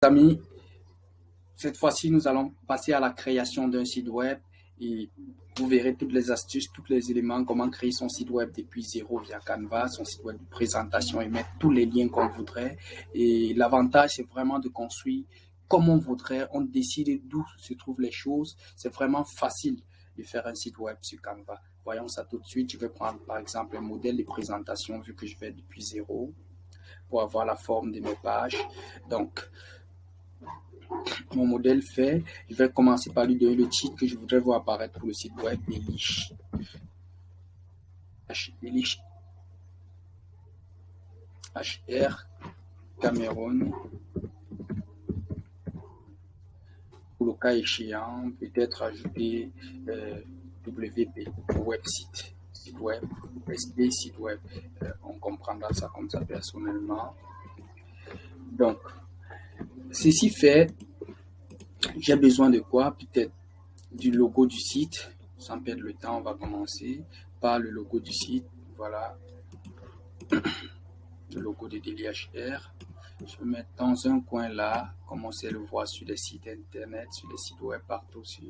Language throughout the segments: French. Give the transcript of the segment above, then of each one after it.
Amis, cette fois-ci, nous allons passer à la création d'un site web et vous verrez toutes les astuces, tous les éléments, comment créer son site web depuis zéro via Canva, son site web de présentation et mettre tous les liens qu'on voudrait. Et l'avantage, c'est vraiment de construire comme on voudrait. On décide d'où se trouvent les choses. C'est vraiment facile de faire un site web sur Canva. Voyons ça tout de suite. Je vais prendre par exemple un modèle de présentation vu que je vais depuis zéro pour avoir la forme de mes pages. Donc, mon modèle fait, je vais commencer par lui donner le titre que je voudrais voir apparaître pour le site web, Elish. Elish HR Cameroun. Pour le cas échéant, peut-être ajouter WP, website, site web, SP, site web. On comprendra ça comme ça personnellement. Donc, ceci fait, j'ai besoin de quoi? Peut-être du logo du site. Sans perdre le temps, on va commencer par le logo du site. Voilà, le logo de DLHR. Je vais mettre dans un coin là, comme on sait le voir sur les sites internet, sur les sites web, partout sur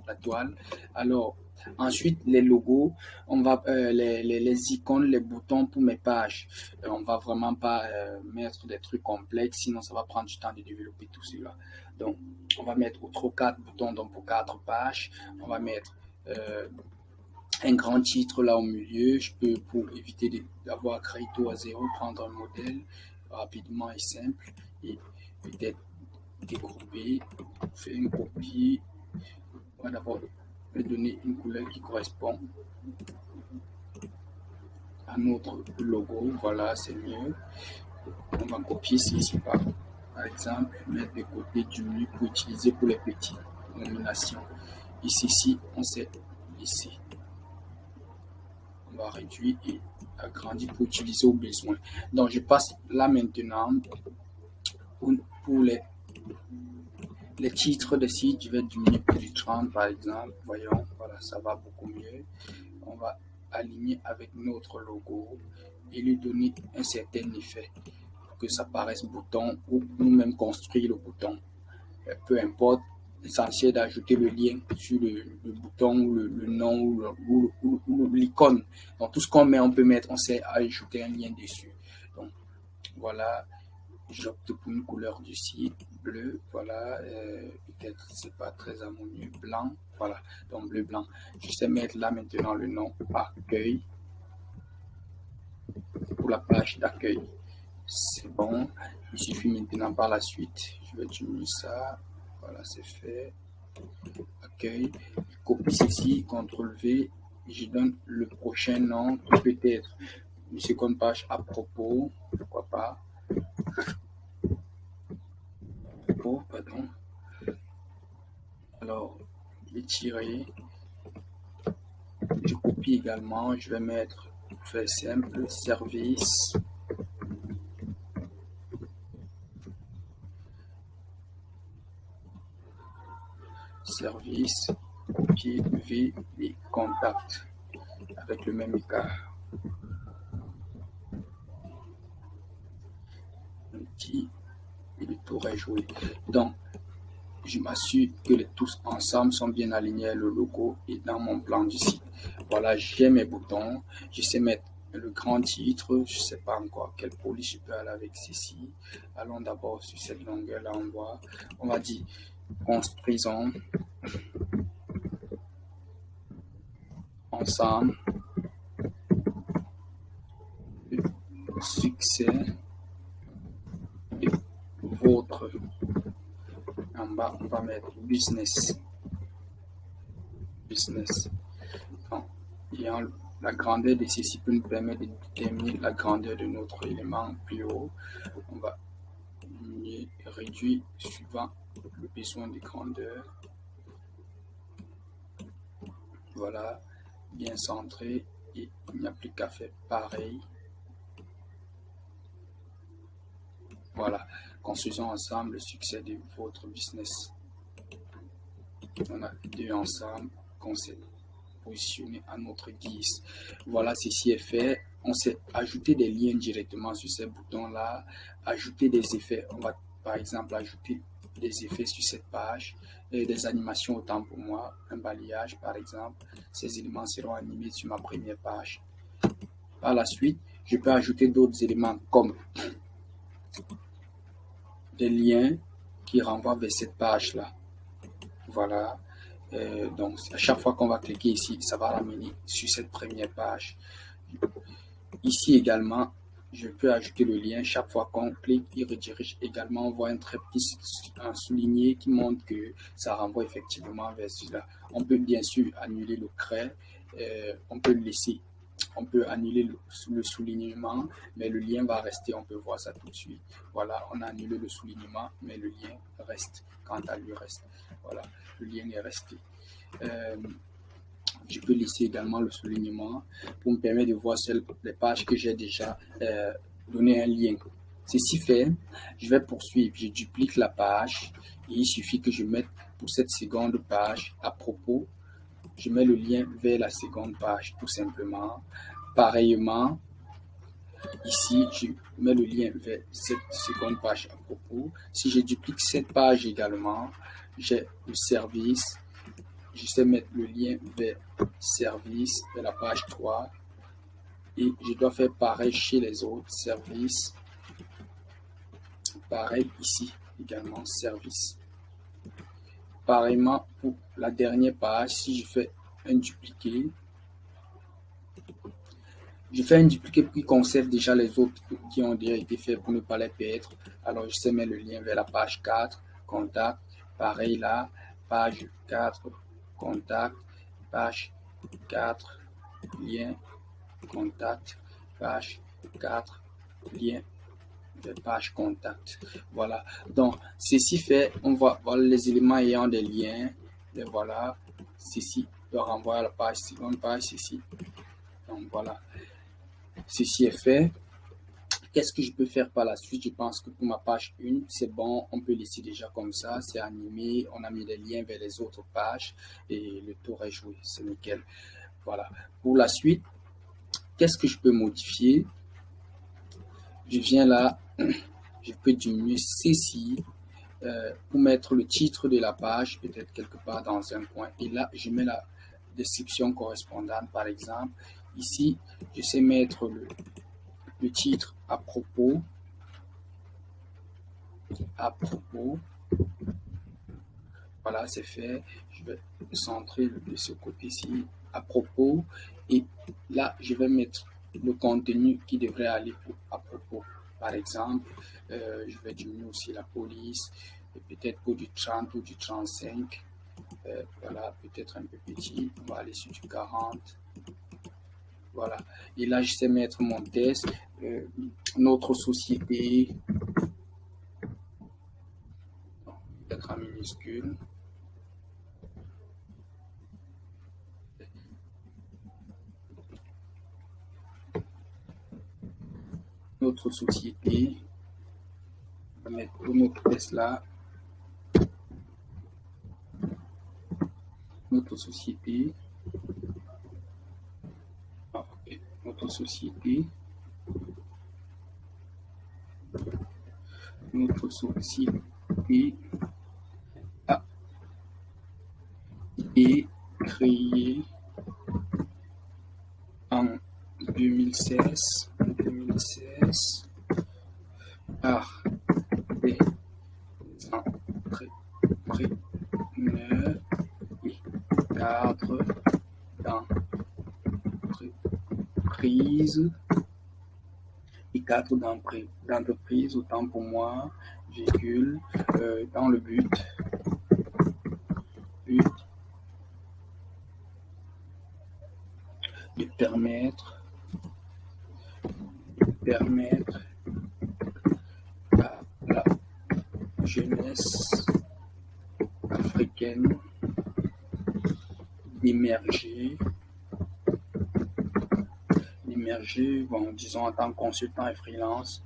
la toile. Alors, ensuite, les logos, on va les icônes, les boutons pour mes pages. On va vraiment pas mettre des trucs complexes, sinon ça va prendre du temps de développer tout cela. Donc, on va mettre autre 4 boutons donc pour 4 pages. On va mettre un grand titre là au milieu. Je peux, pour éviter d'avoir créé tout à zéro, prendre un modèle rapidement et simple et peut-être découper, faire une copie. On va d'abord me donner une couleur qui correspond à notre logo. Voilà, c'est mieux. On va copier ceci par exemple, mettre de côté du milieu pour utiliser pour les petites nominations. Ici, on sait ici. On va réduire et agrandir pour utiliser au besoin. Donc, je passe là maintenant pour les titres de site. Je vais diminuer pour du 30 par exemple. Voyons, voilà, ça va beaucoup mieux. On va aligner avec notre logo et lui donner un certain effet pour que ça paraisse bouton ou nous-mêmes construire le bouton. Peu importe. L'essentiel d'ajouter le lien sur le bouton ou le nom ou l'icône. Donc tout ce qu'on met, on peut mettre, on sait ajouter un lien dessus. Donc voilà, j'opte pour une couleur du site bleu. Voilà, peut-être c'est pas très harmonieux. Blanc, voilà, donc bleu blanc. Je sais mettre là maintenant le nom accueil pour la page d'accueil. C'est bon. Il suffit maintenant par la suite, je vais diminuer ça. Voilà, c'est fait. Accueil. Je copie ceci, CTRL V. Je donne le prochain nom, peut-être une seconde page à propos. Pourquoi pas. Oh, pardon. Alors, étirer. Je copie également. Je vais mettre, pour faire simple, service. Service, copier, V et contact avec le même écart. Petit et le tour est joué. Donc, je m'assure que les tous ensemble sont bien alignés, le logo et dans mon plan du site. Voilà, j'ai mes boutons. Je sais mettre le grand titre. Je ne sais pas encore quelle police je peux aller avec ceci. Allons d'abord sur cette longueur là, on va dire construisons ensemble le succès de votre. En bas, on va mettre business. Donc, ayant la grandeur de ceci peut nous permettre de déterminer la grandeur de notre élément plus haut. On va diminuer et réduire suivant le besoin de grandeur. Voilà, bien centré et il n'y a plus qu'à faire pareil. Voilà, construisons ensemble le succès de votre business. On a deux ensemble qu'on s'est positionné à notre guise. Voilà, ceci est fait. On s'est ajouté des liens directement sur ces boutons-là, ajouter des effets. On va par exemple, ajouter des effets sur cette page, et des animations autant pour moi, un balayage par exemple. Ces éléments seront animés sur ma première page. Par la suite, je peux ajouter d'autres éléments comme des liens qui renvoient vers cette page-là. Voilà. Donc, à chaque fois qu'on va cliquer ici, ça va ramener sur cette première page. Ici également, je peux ajouter le lien. Chaque fois qu'on clique, il redirige également. On voit un très petit souligné qui montre que ça renvoie effectivement vers cela. On peut bien sûr annuler le CREA. On peut le laisser. On peut annuler le soulignement, mais le lien va rester. On peut voir ça tout de suite. Voilà, on a annulé le soulignement, mais le lien reste. Quant à lui reste. Voilà, le lien est resté. Je peux laisser également le soulignement pour me permettre de voir sur les pages que j'ai déjà donné un lien. Ceci fait, je vais poursuivre. Je duplique la page et il suffit que je mette pour cette seconde page à propos. Je mets le lien vers la seconde page tout simplement. Pareillement, ici, je mets le lien vers cette seconde page à propos. Si je duplique cette page également, j'ai le service. Je sais mettre le lien vers service, vers la page 3. Et je dois faire pareil chez les autres services. Pareil ici également, service. Pareillement pour la dernière page, si je fais un dupliqué, je fais un dupliqué qui conserve déjà les autres qui ont déjà été faits pour ne pas les perdre. Alors je sais mettre le lien vers la page 4, contact. Pareil là, page 4, contact, page 4, lien, contact, page 4, lien, page contact. Voilà. Donc, ceci fait, on voit voilà, les éléments ayant des liens. Et voilà. Ceci peut renvoyer à la page, seconde page, ceci. Donc, voilà. Ceci est fait. Qu'est-ce que je peux faire par la suite? Je pense que pour ma page 1, c'est bon. On peut laisser déjà comme ça. C'est animé. On a mis des liens vers les autres pages. Et le tour est joué. C'est nickel. Voilà. Pour la suite, qu'est-ce que je peux modifier? Je viens là. Je peux diminuer ceci pour mettre le titre de la page, peut-être quelque part dans un coin. Et là, je mets la description correspondante. Par exemple, ici, je sais mettre le titre à propos. À propos. Voilà, c'est fait. Je vais centrer de ce côté-ci. À propos. Et là, je vais mettre le contenu qui devrait aller à propos. Par exemple, je vais diminuer aussi la police, peut-être pour du 30 ou du 35. Voilà, peut-être un peu petit. On va aller sur du 40. Voilà. Et là, je sais mettre mon test. Notre société. Peut-être en minuscule. Notre société. On va mettre notre test là. Notre société. Okay. Notre société. Notre société a été créée en 2016 par des entrepreneurs et cadres d'entreprise, autant pour moi, véhicule, dans le but de permettre à la jeunesse africaine d'émerger, bon, disons en tant que consultant et freelance.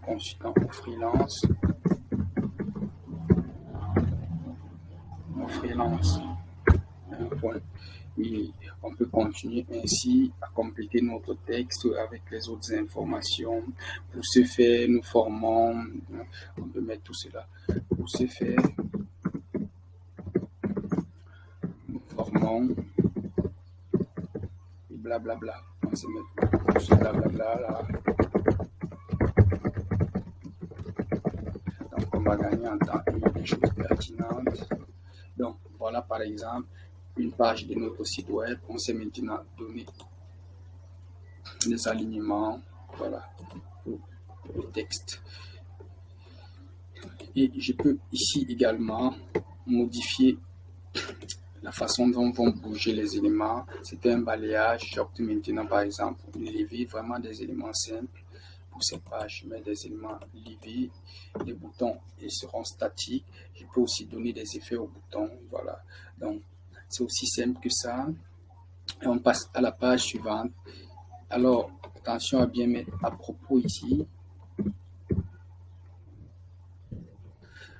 Consultant ou freelance. Un point. Et on peut continuer ainsi à compléter notre texte avec les autres informations. Pour ce faire, nous formons, on peut mettre tout cela. Pour ce faire, nous formons et blablabla. On se met tout ce blablabla là. Donc on va gagner en temps et des choses pertinentes. Donc voilà par exemple une page de notre site web. On sait maintenant donner des alignements, voilà, pour le texte. Et je peux ici également modifier la façon dont vont bouger les éléments. C'est un balayage. J'opte maintenant par exemple pour lever vraiment des éléments simples. Pour cette page, je mets des éléments levés. Les boutons ils seront statiques. Je peux aussi donner des effets aux boutons. Voilà. Donc, c'est aussi simple que ça. Et on passe à la page suivante. Alors, attention à bien mettre à propos ici.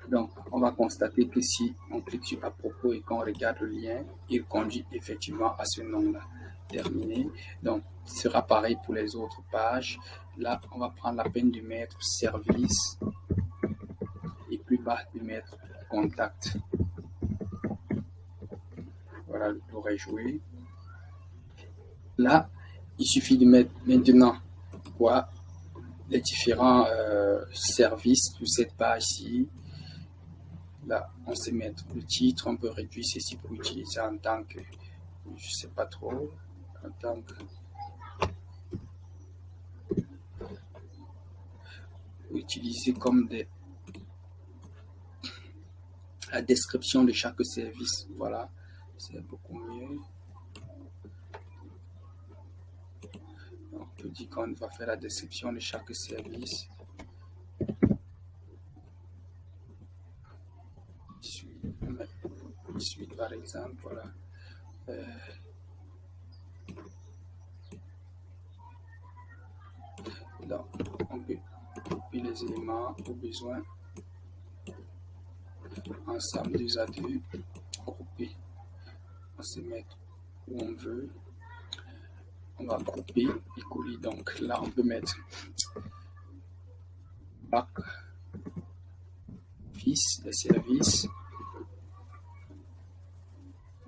Donc, on va constater que si on clique sur à propos et qu'on regarde le lien, il conduit effectivement à ce nom-là. Terminé. Donc, ce sera pareil pour les autres pages. Là, on va prendre la peine de mettre service et plus bas de mettre contact. Voilà, le tour est joué. Là, il suffit de mettre maintenant quoi, les différents services de cette page-ci. Là, on sait mettre le titre, on peut réduire ceci pour utiliser en tant que, je sais pas trop, en tant que, utiliser comme la description de chaque service. Voilà, c'est beaucoup mieux. Donc, on peut dire qu'on va faire la description de chaque service. 18 par exemple, voilà. Donc, on peut copier les éléments au besoin. Ensemble 2 à 2, grouper. On se met où on veut. On va grouper et coller. Donc là, on peut mettre back office, les services.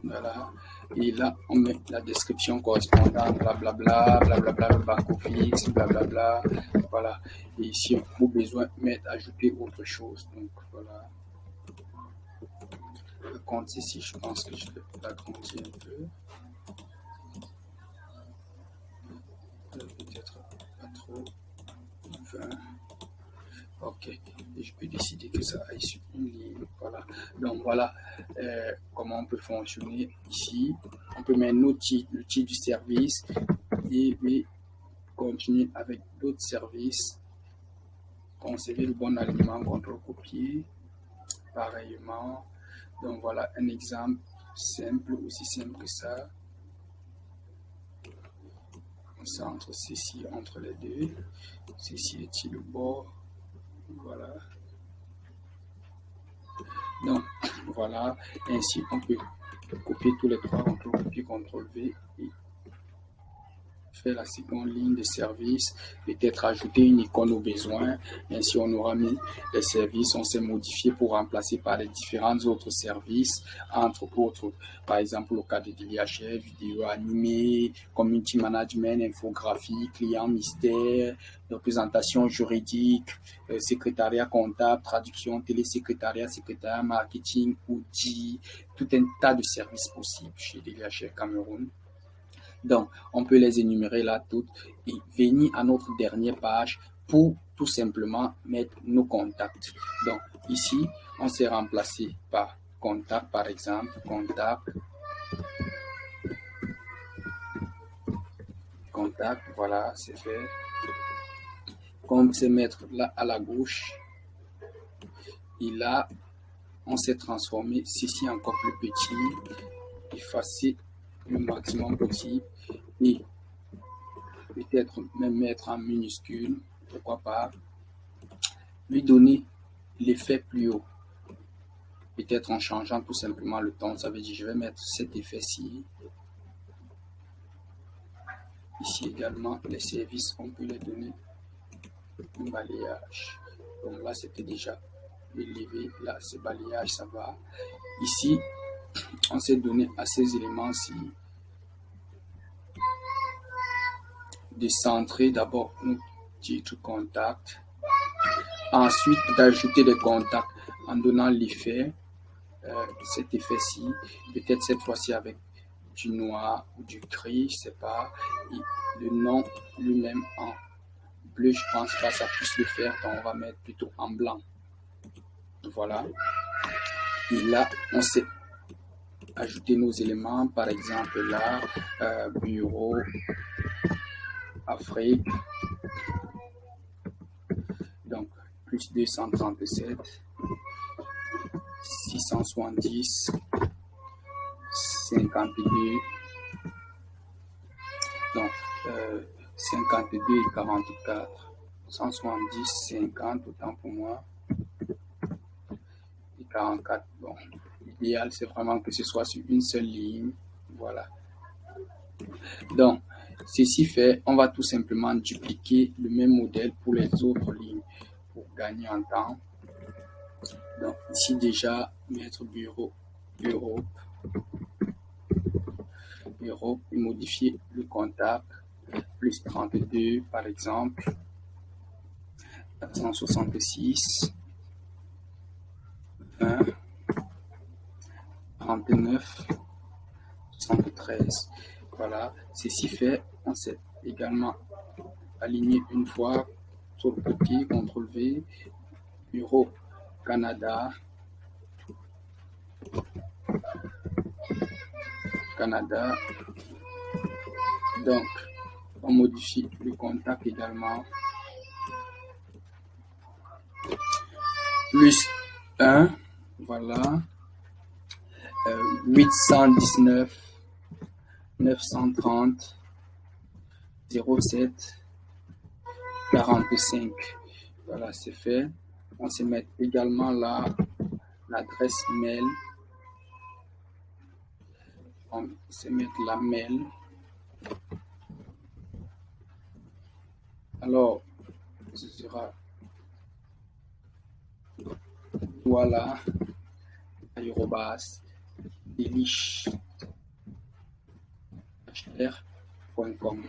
Voilà. Et là, on met la description correspondante, blablabla, blablabla, le back office, blablabla. Voilà. Et ici, au besoin, mettre, ajouter autre chose. Donc voilà. Le compte ici, je pense que je vais l'agrandir un peu. Peut-être pas trop. 20. Ok, et je peux décider que ça aille sur une ligne. Voilà. Donc voilà comment on peut fonctionner ici. On peut mettre le titre du service et continuer avec d'autres services. Conserver le bon alignement, contrôle-copier. Pareillement. Donc voilà un exemple simple, aussi simple que ça. On centre ceci entre les deux. Ceci est le bord. Voilà. Donc, voilà. Ainsi, on peut copier tous les trois, CTRL-C, CTRL-V et faire la seconde ligne de service, peut-être ajouter une icône au besoin. Ainsi, on aura mis les services, on s'est modifié pour remplacer par les différents autres services, entre autres, par exemple, le cas de DLHF, vidéo animée, community management, infographie, client mystère, représentation juridique, secrétariat comptable, traduction, télésécrétariat, secrétariat, marketing, outils, tout un tas de services possibles chez DLHF Cameroun. Donc, on peut les énumérer là toutes et venir à notre dernière page pour tout simplement mettre nos contacts. Donc, ici, on s'est remplacé par contact, par exemple, contact, voilà, c'est fait. Comme c'est mettre là à la gauche, et là, on s'est transformé ceci encore plus petit, effacer le maximum possible et peut-être même mettre en minuscule, pourquoi pas, lui donner l'effet plus haut, peut-être en changeant tout simplement le ton. Ça veut dire je vais mettre cet effet-ci Ici également, les services, on peut les donner un balayage. Donc là, c'était déjà élevé. Là, ce balayage, ça va. Ici, on s'est donné à ces éléments-ci de centrer d'abord notre titre contact. Ensuite, d'ajouter des contacts en donnant l'effet, cet effet-ci, peut-être cette fois-ci avec du noir ou du gris, je sais pas. Et le nom lui-même en bleu, je pense pas que ça puisse le faire, donc on va mettre plutôt en blanc. Voilà. Et là, on sait ajouter nos éléments, par exemple là, bureau, Afrique, donc plus 237, 670, 52, donc 52 et 44, 170, 50, autant pour moi, et 44, bon, l'idéal c'est vraiment que ce soit sur une seule ligne, voilà. Donc, ceci fait, on va tout simplement dupliquer le même modèle pour les autres lignes pour gagner en temps. Donc, ici déjà, mettre bureau, Europe, et modifier le contact, plus 32 par exemple, 466, 20, 39, 73. Voilà, ceci fait, on s'est également aligné une fois sur le côté, CTRL V, Bureau, Canada, donc on modifie le contact également, plus 1, voilà, 819, 930, 07, 45. Voilà, c'est fait. On se met également là l'adresse mail. On se met la mail. Alors, ce sera voilà, hr.com.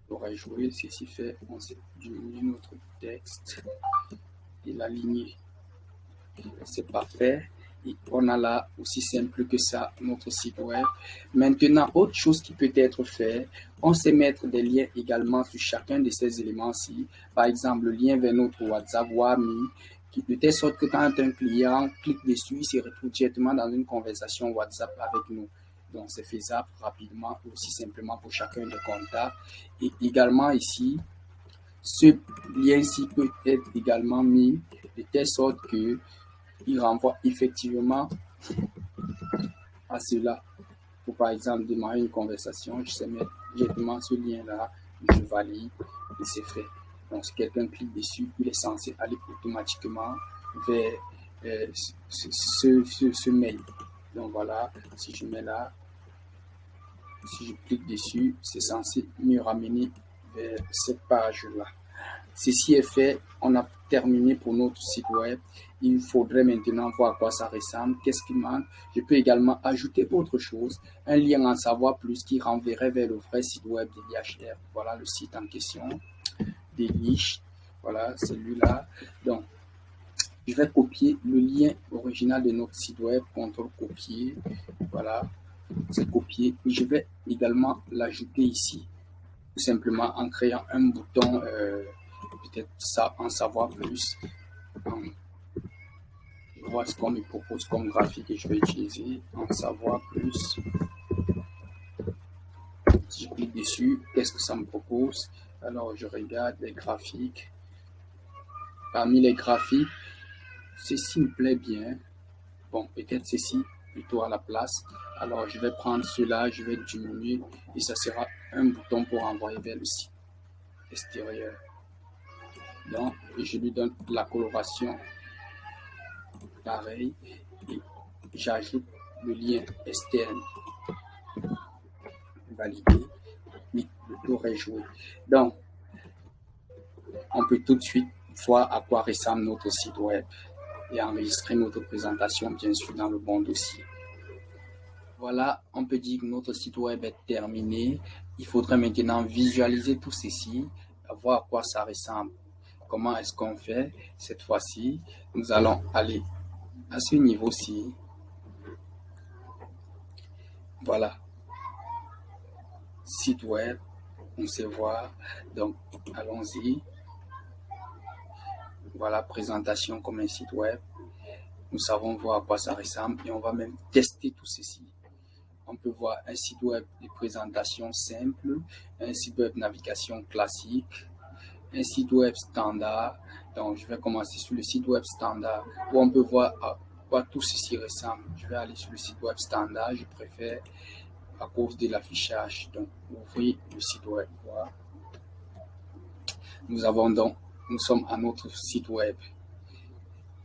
Pour ajouter, ceci fait, on s'est diminué notre texte et l'aligner. C'est parfait. Et on a là aussi simple que ça notre site web. Maintenant, autre chose qui peut être fait, on sait mettre des liens également sur chacun de ces éléments-ci. Par exemple, le lien vers notre WhatsApp Wami, de telle sorte que quand un client clique dessus, il se retrouve directement dans une conversation WhatsApp avec nous. Donc, c'est faisable rapidement, aussi simplement pour chacun des contacts. Et également ici, ce lien-ci peut être également mis de telle sorte que il renvoie effectivement à cela. Pour par exemple démarrer une conversation, je sais mettre directement ce lien-là, je valide et c'est fait. Donc si quelqu'un clique dessus, il est censé aller automatiquement vers ce mail. Donc voilà, si je mets là, si je clique dessus, c'est censé me ramener vers cette page-là. Ceci est fait, on a terminé pour notre site web. Il faudrait maintenant voir à quoi ça ressemble, qu'est-ce qui manque. Je peux également ajouter autre chose, un lien en savoir plus qui renverrait vers le vrai site web de DHR. Voilà le site en question, des niches. Voilà celui-là. Donc, je vais copier le lien original de notre site web, CTRL copier. Voilà, c'est copié. Et je vais également l'ajouter ici, tout simplement en créant un bouton. Peut-être ça en savoir plus. Voir ce qu'on me propose comme graphique et je vais utiliser en savoir plus. Si je clique dessus, qu'est-ce que ça me propose? Alors je regarde les graphiques. Parmi les graphiques, ceci me plaît bien. Bon, peut-être ceci plutôt à la place. Alors je vais prendre cela, je vais diminuer et ça sera un bouton pour envoyer vers le site extérieur. Donc, je lui donne la coloration pareil et j'ajoute le lien externe. valider. Oui, le tour est joué. Donc, on peut tout de suite voir à quoi ressemble notre site web et enregistrer notre présentation, bien sûr, dans le bon dossier. Voilà, on peut dire que notre site web est terminé. Il faudrait maintenant visualiser tout ceci, voir à quoi ça ressemble. Comment est-ce qu'on fait cette fois-ci? Nous allons aller à ce niveau-ci. Voilà, site web, on sait voir. Donc, allons-y. Voilà, présentation comme un site web. Nous savons voir à quoi ça ressemble et on va même tester tout ceci. On peut voir un site web de présentation simple, un site web navigation classique, un site web standard. Donc, je vais commencer sur le site web standard où on peut voir à quoi tout ceci ressemble. Je vais aller sur le site web standard, je préfère à cause de l'affichage. Donc, ouvrez le site web. Voilà. Nous sommes à notre site web.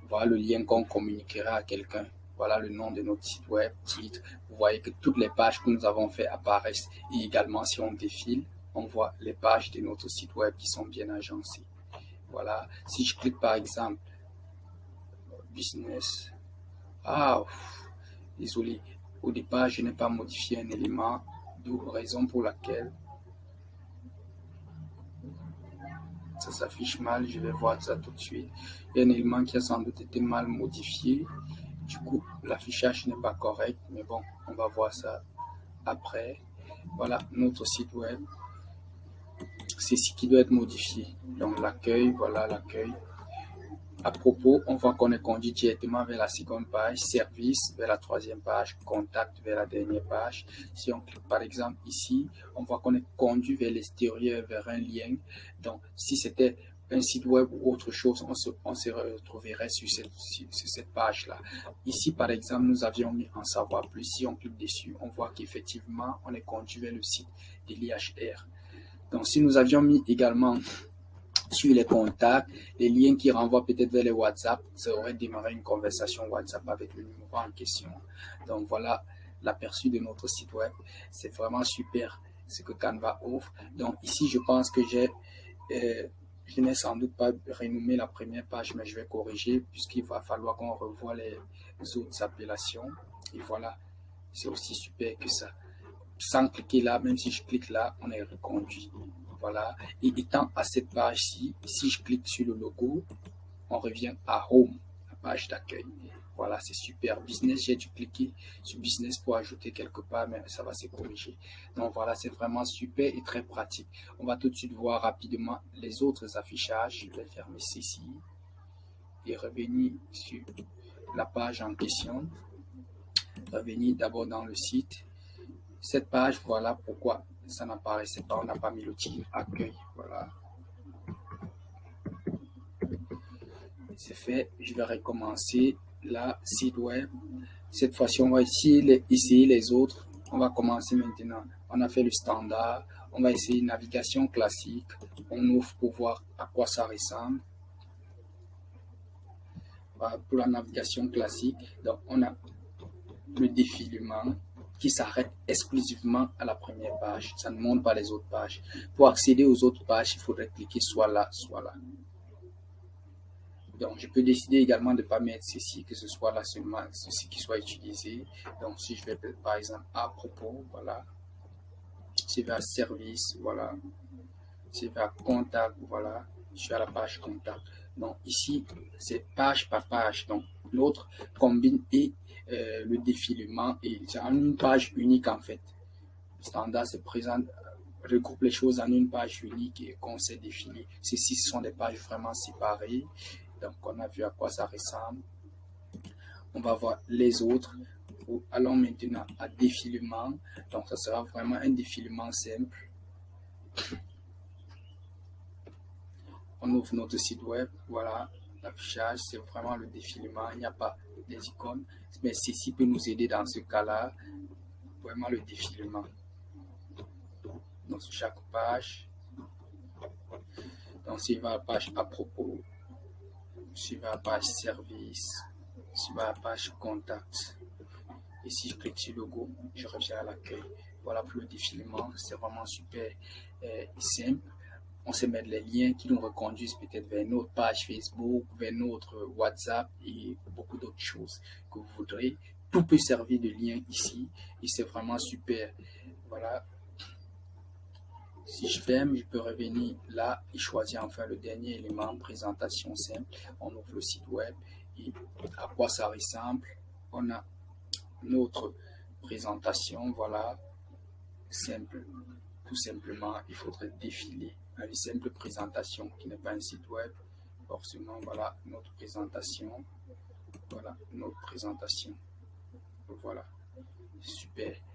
Voilà le lien qu'on communiquera à quelqu'un. Voilà le nom de notre site web, titre. Vous voyez que toutes les pages que nous avons fait apparaissent. Et également, si on défile, on voit les pages de notre site web qui sont bien agencées. Voilà. Si je clique par exemple, business. Ah, désolé. Au départ, je n'ai pas modifié un élément. D'où raison pour laquelle ça s'affiche mal. Je vais voir ça tout de suite. Il y a un élément qui a sans doute été mal modifié. Du coup, l'affichage n'est pas correct, mais bon, on va voir ça après. Voilà notre site web. C'est ce qui doit être modifié. Donc l'accueil, voilà l'accueil. À propos, on voit qu'on est conduit directement vers la seconde page, service vers la troisième page, contact vers la dernière page. Si on clique par exemple ici, on voit qu'on est conduit vers l'extérieur, vers un lien. Donc si c'était un site web ou autre chose, on se retrouverait sur cette page-là. Ici, par exemple, nous avions mis en savoir plus. Si on clique dessus, on voit qu'effectivement, on est conduit vers le site de l'IHR. Donc, si nous avions mis également sur les contacts, les liens qui renvoient peut-être vers les WhatsApp, ça aurait démarré une conversation WhatsApp avec le numéro en question. Donc, voilà l'aperçu de notre site web. C'est vraiment super ce que Canva offre. Donc, ici, je pense que je n'ai sans doute pas renommé la première page, mais je vais corriger puisqu'il va falloir qu'on revoie les autres appellations. Et voilà, c'est aussi super que ça. Sans cliquer là, même si je clique là, on est reconduit. Voilà. Et étant à cette page-ci, si je clique sur le logo, on revient à Home, la page d'accueil. Voilà, c'est super. Business, j'ai dû cliquer sur Business pour ajouter quelque part, mais ça va se corriger. Donc voilà, c'est vraiment super et très pratique. On va tout de suite voir rapidement les autres affichages. Je vais fermer ceci et revenir sur la page en question. Revenir d'abord dans le site. Cette page, voilà pourquoi ça n'apparaissait pas. On n'a pas mis le titre accueil. Voilà. C'est fait. Je vais recommencer la site web. Cette fois-ci, on va essayer les autres. On va commencer maintenant. On a fait le standard. On va essayer navigation classique. On ouvre pour voir à quoi ça ressemble. Voilà, pour la navigation classique, donc on a le défilement qui s'arrête exclusivement à la première page. Ça ne montre pas les autres pages. Pour accéder aux autres pages, il faudrait cliquer soit là, soit là. Donc, je peux décider également de ne pas mettre ceci, que ce soit là seulement, ceci qui soit utilisé. Donc, si je vais par exemple à propos, voilà. Si je vais à service, voilà. Si je vais à contact, voilà. Je suis à la page contact. Donc, ici, c'est page par page. Donc, l'autre combine et le défilement et c'est en une page unique en fait. Le standard se présente, regroupe les choses en une page unique et qu'on sait défiler. Ceci sont des pages vraiment séparées. Donc, on a vu à quoi ça ressemble. On va voir les autres. Allons maintenant à défilement. Donc, ça sera vraiment un défilement simple. On ouvre notre site web. Voilà, l'affichage, c'est vraiment le défilement. Il n'y a pas des icônes. Mais ceci peut nous aider dans ce cas-là. Vraiment le défilement. Donc, sur chaque page. Donc, s'il va à la page à propos, s'il va à la page service, s'il va à la page contact, et si je clique sur le logo, je reviens à l'accueil. Voilà pour le défilement, c'est vraiment super simple. On se met les liens qui nous reconduisent peut-être vers notre page Facebook, vers notre WhatsApp et beaucoup d'autres choses que vous voudrez. Tout peut servir de lien ici et c'est vraiment super. Voilà. Si je ferme, je peux revenir là et choisir enfin le dernier élément, présentation simple. On ouvre le site web et à quoi ça ressemble. On a notre présentation, voilà, simple. Tout simplement, il faudrait défiler à une simple présentation qui n'est pas un site web. Forcément, voilà notre présentation. Voilà notre présentation. Voilà, super.